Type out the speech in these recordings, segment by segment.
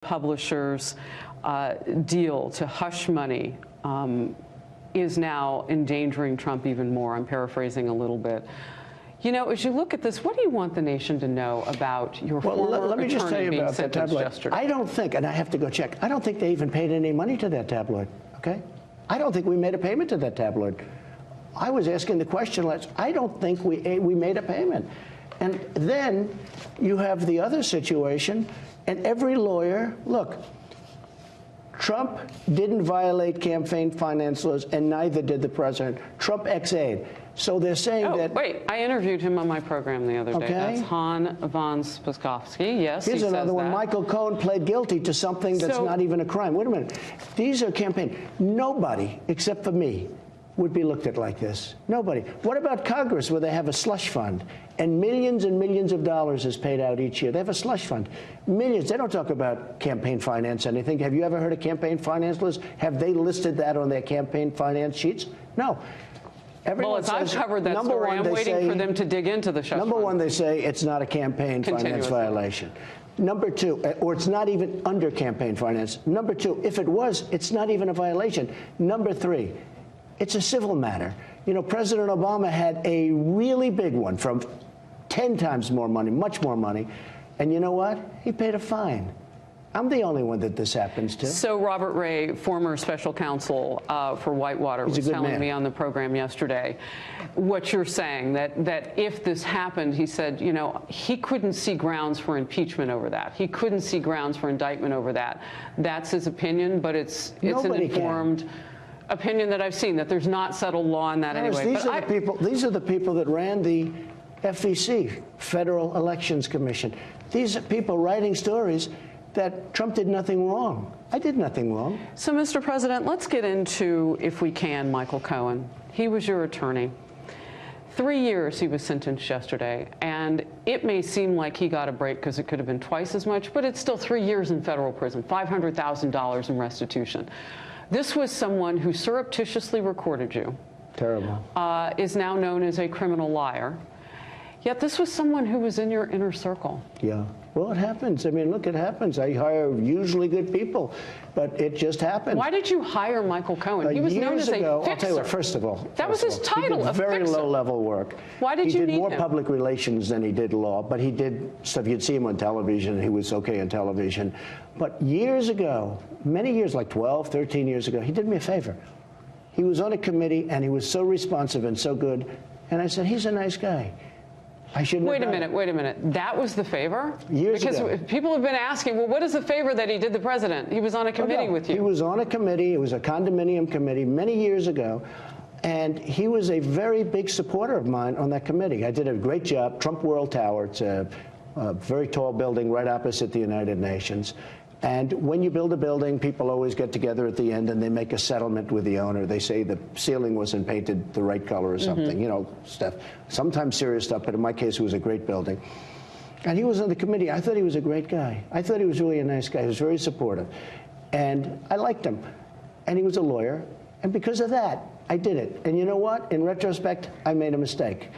publishers' deal to hush money is now endangering Trump even more. I'm paraphrasing a little bit. You know, as you look at this, what do you want the nation to know about your former attorney being sentenced yesterday? I don't think, and I have to go check, I don't think they even paid any money to that tabloid, okay? I don't think we made a payment to that tabloid. I was asking the question, I don't think we made a payment. And then you have the other situation, and every lawyer, look, Trump didn't violate campaign finance laws, and neither did the president. Trump ex-aid. So they're saying that... Wait, I interviewed him on my program the other day. That's Han von Spakovsky. Yes, here's another one. Michael Cohen pled guilty to something that's not even a crime. Wait a minute. These are campaign. Nobody, except for me, would be looked at like this. Nobody. What about Congress, where they have a slush fund, and millions of dollars is paid out each year? They have a slush fund. Millions. They don't talk about campaign finance anything. Have you ever heard of campaign finance list? Have they listed that on their campaign finance sheets? No. Well, I've covered that story. I'm waiting for them to dig into the slush fund. Number one, they say it's not a campaign finance violation. Number two, or it's not even under campaign finance. Number two, if it was, it's not even a violation. Number three, it's a civil matter. You know, President Obama had a really big one from 10 times more money, much more money. And you know what? He paid a fine. I'm the only one that this happens to. So Robert Ray, former special counsel for Whitewater, was telling me on the program yesterday what you're saying, that if this happened, he said, you know, he couldn't see grounds for impeachment over that. He couldn't see grounds for indictment over that. That's his opinion, but it's an informed opinion that I've seen, that there's not settled law on that anyway. These are the people that ran the FEC, Federal Elections Commission. These are people writing stories that Trump did nothing wrong. I did nothing wrong. So, Mr. President, let's get into, if we can, Michael Cohen. He was your attorney. 3 years he was sentenced yesterday, and it may seem like he got a break because it could have been twice as much, but it's still 3 years in federal prison, $500,000 in restitution. This was someone who surreptitiously recorded you. Terrible. Is now known as a criminal liar. Yet this was someone who was in your inner circle. Yeah. Well, it happens. I mean, look, it happens. I hire usually good people, but it just happens. Why did you hire Michael Cohen? He was known as a fixer. I'll tell you what, first of all. That was his title, a fixer. Very low-level work. Why did you need him? He did more public relations than he did law, but he did stuff. You'd see him on television. He was okay on television. But years ago, many years, like 12, 13 years ago, he did me a favor. He was on a committee, and he was so responsive and so good, and I said, he's a nice guy. I shouldn't Wait a minute. That was the favor? Years ago. Because people have been asking, well, what is the favor that he did the president? He was on a committee with you. He was on a committee. It was a condominium committee many years ago. And he was a very big supporter of mine on that committee. I did a great job. Trump World Tower. It's a very tall building right opposite the United Nations. And when you build a building, people always get together at the end and they make a settlement with the owner. They say the ceiling wasn't painted the right color or something, you know, stuff. Sometimes serious stuff, but in my case, it was a great building. And he was on the committee. I thought he was a great guy. I thought he was really a nice guy. He was very supportive. And I liked him. And he was a lawyer. And because of that, I did it. And you know what? In retrospect, I made a mistake.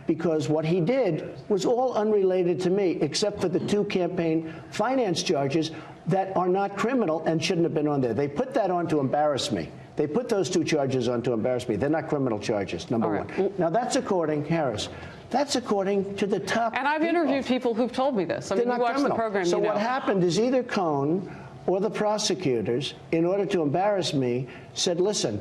Because what he did was all unrelated to me, except for the 2 campaign finance charges that are not criminal and shouldn't have been on there. They put that on to embarrass me. They put those 2 charges on to embarrass me. They're not criminal charges, number one. Now, that's according, Harris, that's according to the top And I've interviewed people who've told me this. I mean, you watch the program, So what happened is either Cohen or the prosecutors, in order to embarrass me, said, listen,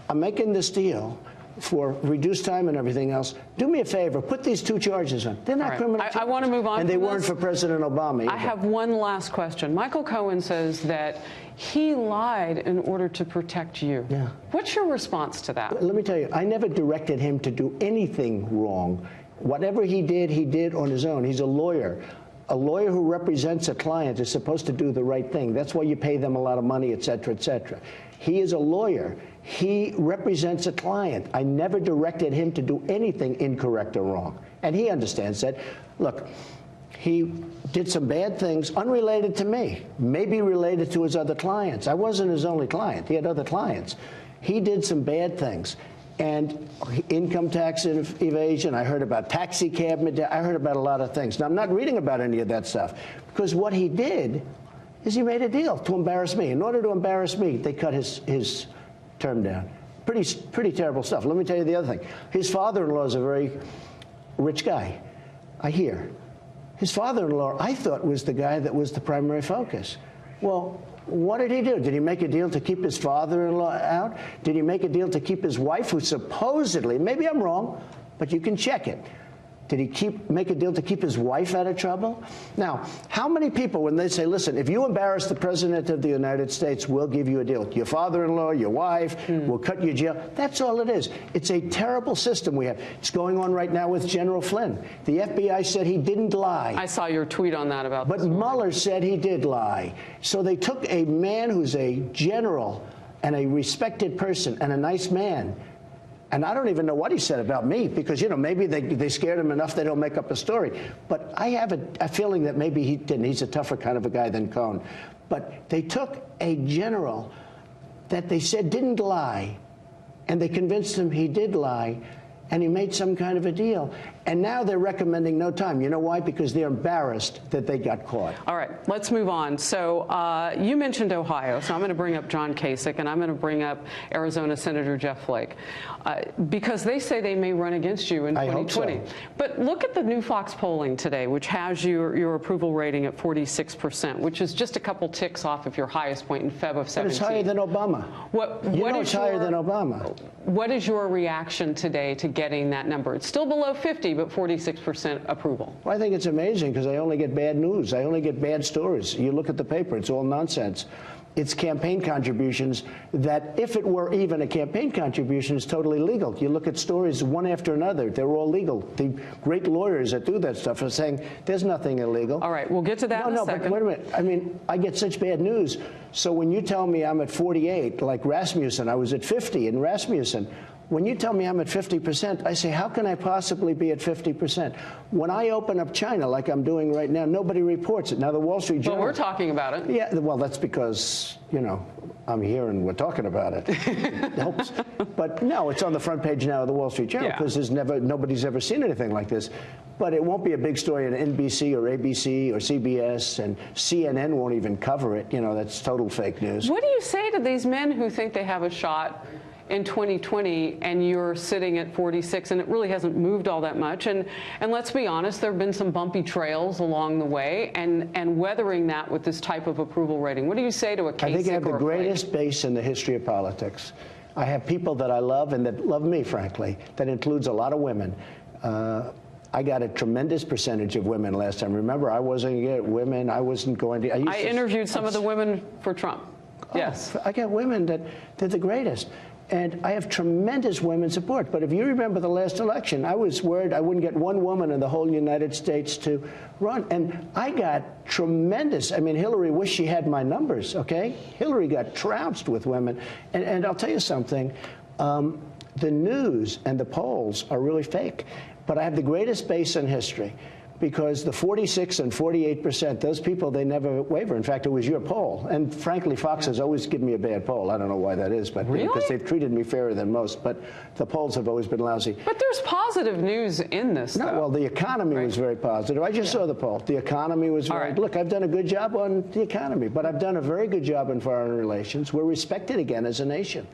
I'm making this deal for reduced time and everything else. Do me a favor, put these 2 charges on. They're not criminal charges. I want to move on. And they weren't for President Obama either. I have one last question. Michael Cohen says that he lied in order to protect you. Yeah. What's your response to that? Let me tell you, I never directed him to do anything wrong. Whatever he did on his own. He's a lawyer. A lawyer who represents a client is supposed to do the right thing. That's why you pay them a lot of money, et cetera, et cetera. He is a lawyer. He represents a client. I never directed him to do anything incorrect or wrong. And he understands that. Look, he did some bad things unrelated to me, maybe related to his other clients. I wasn't his only client. He had other clients. He did some bad things. And income tax evasion, I heard about taxi cab, I heard about a lot of things. Now, I'm not reading about any of that stuff, because what he did is he made a deal to embarrass me. In order to embarrass me, they cut his term down. Pretty terrible stuff. Let me tell you the other thing. His father-in-law is a very rich guy, I hear. His father-in-law, I thought, was the guy that was the primary focus. Well, what did he do? Did he make a deal to keep his father-in-law out? Did he make a deal to keep his wife, who supposedly, maybe I'm wrong, but you can check it. Did he make a deal to keep his wife out of trouble? Now, how many people, when they say, listen, if you embarrass the President of the United States, we'll give you a deal. Your father-in-law, your wife, we'll cut you jail. That's all it is. It's a terrible system we have. It's going on right now with General Flynn. The FBI said he didn't lie. I saw your tweet on that about But Mueller said he did lie. So they took a man who's a general and a respected person and a nice man, and I don't even know what he said about me because, you know, maybe they scared him enough they don't make up a story. But I have a feeling that maybe he didn't. He's a tougher kind of a guy than Cohen. But they took a general that they said didn't lie, and they convinced him he did lie, and he made some kind of a deal. And now they're recommending no time. You know why? Because they're embarrassed that they got caught. All right, let's move on. So you mentioned Ohio, so I'm going to bring up John Kasich, and I'm going to bring up Arizona Senator Jeff Flake, because they say they may run against you in 2020. I hope so. But look at the new Fox polling today, which has your approval rating at 46%, which is just a couple ticks off of your highest point in Feb of 17. But it's higher than Obama. It's higher than Obama. What is your reaction today to getting that number? It's still below 50, but 46% approval. Well, I think it's amazing because I only get bad news. I only get bad stories. You look at the paper, it's all nonsense. It's campaign contributions that, if it were even a campaign contribution, is totally legal. You look at stories one after another. They're all legal. The great lawyers that do that stuff are saying there's nothing illegal. All right, we'll get to that in a second. But wait a minute. I mean, I get such bad news. So when you tell me I'm at 48, like Rasmussen, I was at 50 in Rasmussen. When you tell me I'm at 50%, I say, how can I possibly be at 50%? When I open up China, like I'm doing right now, nobody reports it. Now, the Wall Street Journal... But we're talking about it. Yeah, well, that's because, you know, I'm here and we're talking about it. It helps. But no, it's on the front page now of the Wall Street Journal because nobody's ever seen anything like this. But it won't be a big story in NBC or ABC or CBS, and CNN won't even cover it. You know, that's total fake news. What do you say to these men who think they have a shot in 2020 and you're sitting at 46 and it really hasn't moved all that much? And let's be honest, there have been some bumpy trails along the way, and weathering that with this type of approval rating. What do you say to a Kasich? I think I have the greatest base in the history of politics. I have people that I love and that love me, frankly. That includes a lot of women. I got a tremendous percentage of women last time. Remember, I wasn't going to get women. I wasn't going to. I interviewed some of the women for Trump. Yes. I got women that they're the greatest. And I have tremendous women support. But if you remember the last election, I was worried I wouldn't get one woman in the whole United States to run. And I got tremendous. I mean, Hillary wished she had my numbers, okay? Hillary got trounced with women. And I'll tell you something. The news and the polls are really fake. But I have the greatest base in history. Because the 46 and 48%, those people, they never waver. In fact, it was your poll. And frankly, Fox has always given me a bad poll. I don't know why that is, but because they've treated me fairer than most. But the polls have always been lousy. But there's positive news in this, though. No, well, the economy was very positive. I just saw the poll. The economy was very... Look, I've done a good job on the economy, but I've done a very good job in foreign relations. We're respected again as a nation.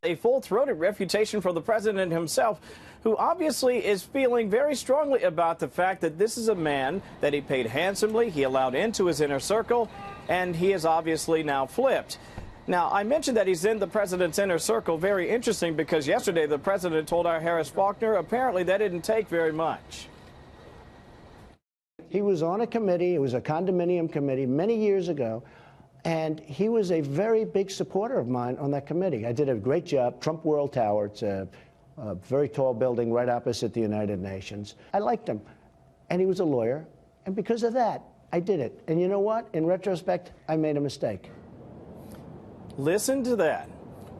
A full-throated refutation from the president himself, who obviously is feeling very strongly about the fact that this is a man that he paid handsomely, he allowed into his inner circle, and he is obviously now flipped. Now, I mentioned that he's in the president's inner circle. Very interesting, because yesterday the president told our Harris Faulkner apparently that didn't take very much. He was on a committee. It was a condominium committee many years ago. And he was a very big supporter of mine on that committee. I did a great job. Trump World Tower. It's a very tall building right opposite the United Nations. I liked him. And he was a lawyer. And because of that, I did it. And you know what? In retrospect, I made a mistake. Listen to that.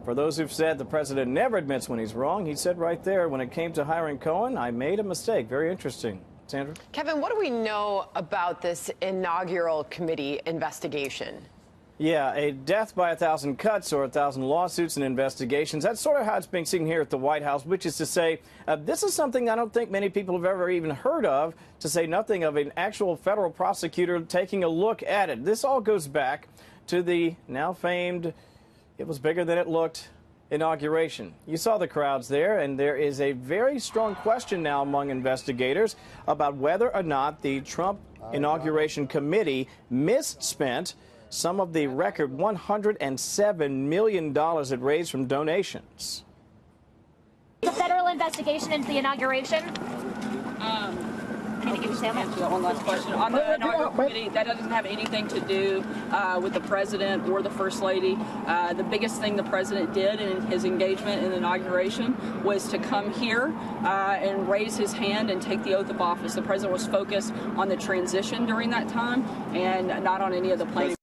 For those who've said the president never admits when he's wrong, he said right there, when it came to hiring Cohen, I made a mistake. Very interesting. Sandra? Kevin, what do we know about this inaugural committee investigation? Yeah, a death by 1,000 cuts or 1,000 lawsuits and investigations. That's sort of how it's being seen here at the White House, which is to say, this is something I don't think many people have ever even heard of, to say nothing of an actual federal prosecutor taking a look at it. This all goes back to the now famed, it was bigger than it looked, inauguration. You saw the crowds there, and there is a very strong question now among investigators about whether or not the Trump Inauguration Committee misspent some of the record $107 million it raised from donations. The federal investigation into the inauguration. Can you give answer one last question. On the inaugural committee, that doesn't have anything to do with the president or the first lady. The biggest thing the president did in his engagement in the inauguration was to come here and raise his hand and take the oath of office. The president was focused on the transition during that time and not on any of the planning.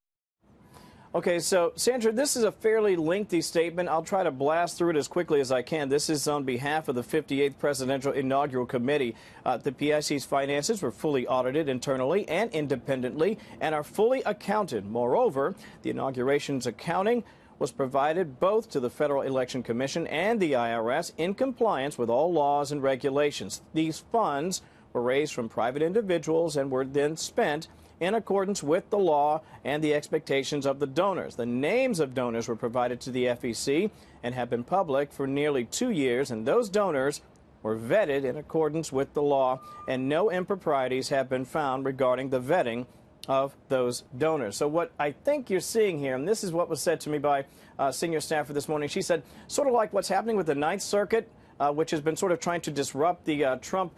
Okay, so, Sandra, this is a fairly lengthy statement. I'll try to blast through it as quickly as I can. This is on behalf of the 58th Presidential Inaugural Committee. The PIC's finances were fully audited internally and independently and are fully accounted. Moreover, the inauguration's accounting was provided both to the Federal Election Commission and the IRS in compliance with all laws and regulations. These funds were raised from private individuals and were then spent in accordance with the law and the expectations of the donors. The names of donors were provided to the FEC and have been public for nearly 2 years, and those donors were vetted in accordance with the law, and no improprieties have been found regarding the vetting of those donors. So what I think you're seeing here, and this is what was said to me by senior staffer this morning, she said, sort of like what's happening with the Ninth Circuit, which has been sort of trying to disrupt the Trump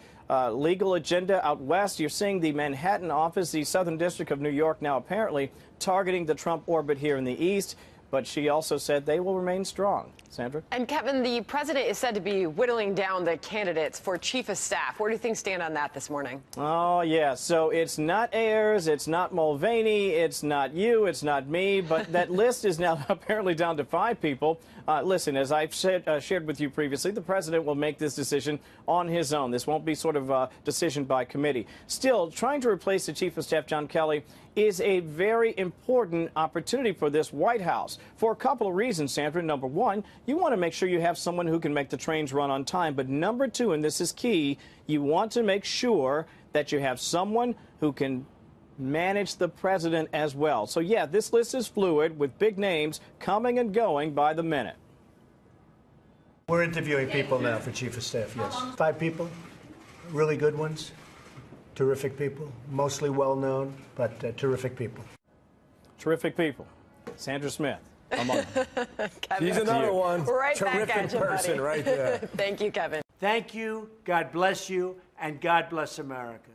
legal agenda out west. You're seeing the Manhattan office, the Southern District of New York, now apparently targeting the Trump orbit here in the east. But she also said they will remain strong. Sandra? And Kevin, the president is said to be whittling down the candidates for chief of staff. Where do things stand on that this morning? Oh, yeah. So it's not Ayers, it's not Mulvaney, it's not you, it's not me. But that list is now apparently down to 5 people. Listen, as I've shared with you previously, the president will make this decision on his own. This won't be sort of a decision by committee. Still, trying to replace the chief of staff, John Kelly, is a very important opportunity for this White House for a couple of reasons, Sandra. Number one, you want to make sure you have someone who can make the trains run on time. But number two, and this is key, you want to make sure that you have someone who can manage the president as well. So, yeah, this list is fluid with big names coming and going by the minute. We're interviewing people now for chief of staff, yes. 5 people, really good ones. Terrific people, mostly well-known, but terrific people. Terrific people. Sandra Smith, among them. Kevin, He's another one. right Terrific back at you, person buddy. right there. Thank you, Kevin. Thank you, God bless you, and God bless America.